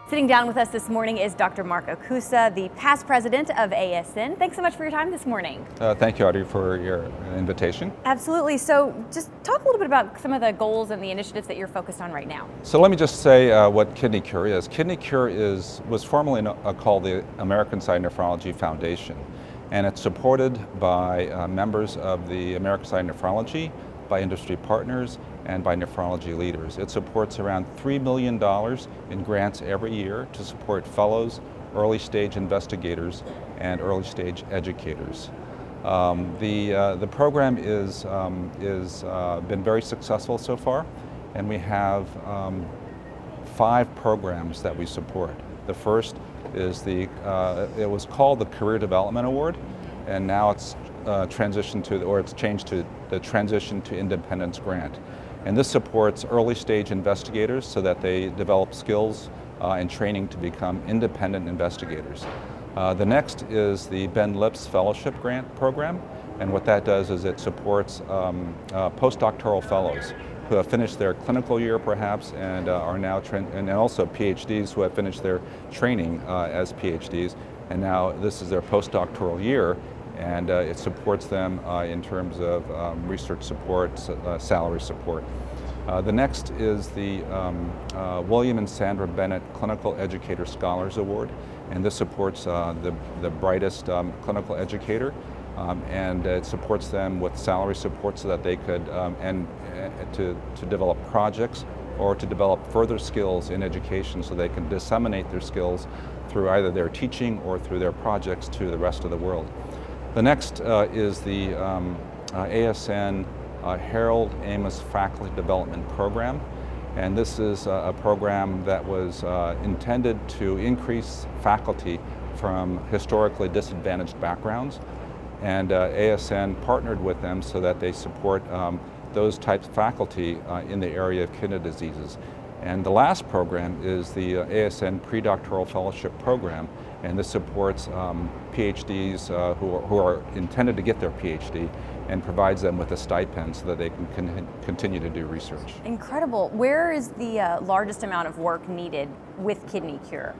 Sitting down with us this morning is Dr. Mark Okusa, the past president of ASN. Thanks so much for your time this morning. Thank you, Audrey, for your invitation. Absolutely. So just talk a little bit about some of the goals and the initiatives that you're focused on right now. So let me just say what KidneyCure is. KidneyCure was formerly called the American Society of Nephrology Foundation, and it's supported by members of the American Society of Nephrology, by industry partners, and by nephrology leaders. It supports around $3 million in grants every year to support fellows, early stage investigators, and early stage educators. The program is been very successful so far, and we have 5 programs that we support. The first is it was called the Career Development Award, and now it's changed to the Transition to Independence Grant. And this supports early stage investigators so that they develop skills and training to become independent investigators. The next is the Ben Lips Fellowship Grant Program, and what that does is it supports postdoctoral fellows who have finished their clinical year perhaps and are now, and also PhDs who have finished their training as PhDs, and now this is their postdoctoral year. And it supports them in terms of research support, salary support. The next is the William and Sandra Bennett Clinical Educator Scholars Award, and this supports the brightest clinical educator, and it supports them with salary support so that they could to develop projects or to develop further skills in education so they can disseminate their skills through either their teaching or through their projects to the rest of the world. The next is the ASN Harold Amos Faculty Development Program, and this is a program that was intended to increase faculty from historically disadvantaged backgrounds, and ASN partnered with them so that they support those types of faculty in the area of kidney diseases. And the last program is the ASN Predoctoral Fellowship Program, and this supports PhDs who are intended to get their PhD and provides them with a stipend so that they can continue to do research. Incredible. Where is the largest amount of work needed with KidneyCure?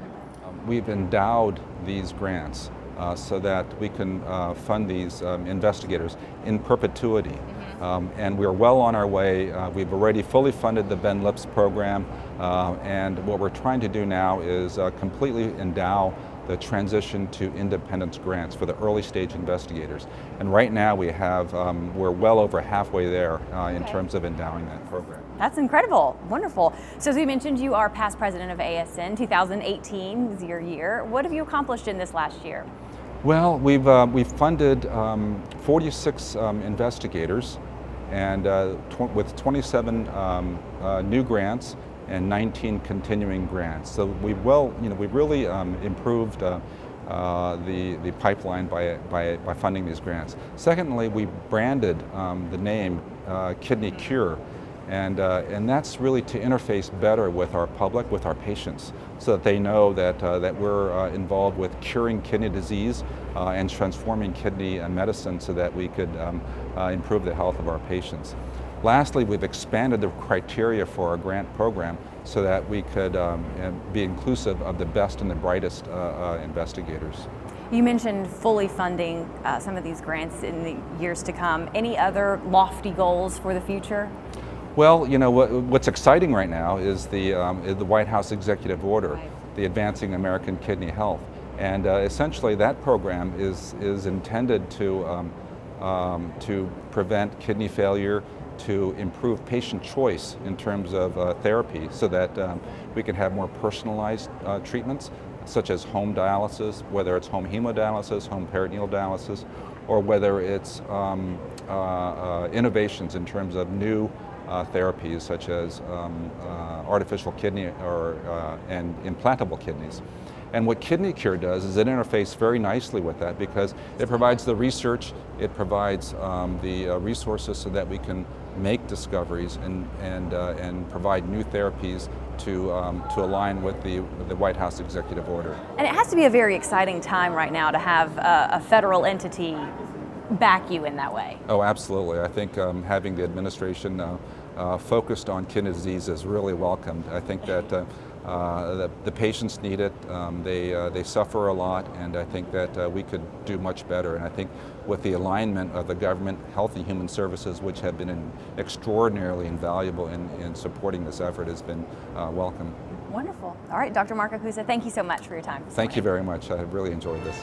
We've endowed these grants so that we can fund these investigators in perpetuity. And we're well on our way. We've already fully funded the Ben Lips program, and what we're trying to do now is completely endow the Transition to Independence grants for the early stage investigators. And right now we're well over halfway there in terms of endowing that program. That's incredible. Wonderful. So as we mentioned, you are past president of ASN. 2018 is your year. What have you accomplished in this last year? Well, we've funded 46 investigators, and with 27 new grants and 19 continuing grants. So we've really improved the pipeline by funding these grants. Secondly, we branded the name KidneyCure, and that's really to interface better with our public, with our patients, so that they know that we're involved with curing kidney disease and transforming kidney medicine so that we could improve the health of our patients. Lastly, we've expanded the criteria for our grant program so that we could be inclusive of the best and the brightest investigators. You mentioned fully funding some of these grants in the years to come. Any other lofty goals for the future? Well, you know, what's exciting right now is the White House Executive Order, the Advancing American Kidney Health. And essentially that program is intended to prevent kidney failure, to improve patient choice in terms of therapy so that we can have more personalized treatments, such as home dialysis, whether it's home hemodialysis, home peritoneal dialysis, or whether it's innovations in terms of new therapies such as artificial kidney and implantable kidneys. And what KidneyCure does is it interfaces very nicely with that because it provides the research, it provides the resources so that we can make discoveries and provide new therapies to align with the White House Executive Order. And it has to be a very exciting time right now to have a federal entity back you in that way. Oh, absolutely. I think having the administration focused on kidney disease is really welcomed. I think that The patients need it. They suffer a lot, and I think that we could do much better. And I think with the alignment of the government, Health and Human Services, which have been extraordinarily invaluable in supporting this effort, has been welcome. Wonderful. All right, Dr. Mark Okusa, thank you so much for your time. Thank you very much. I really enjoyed this.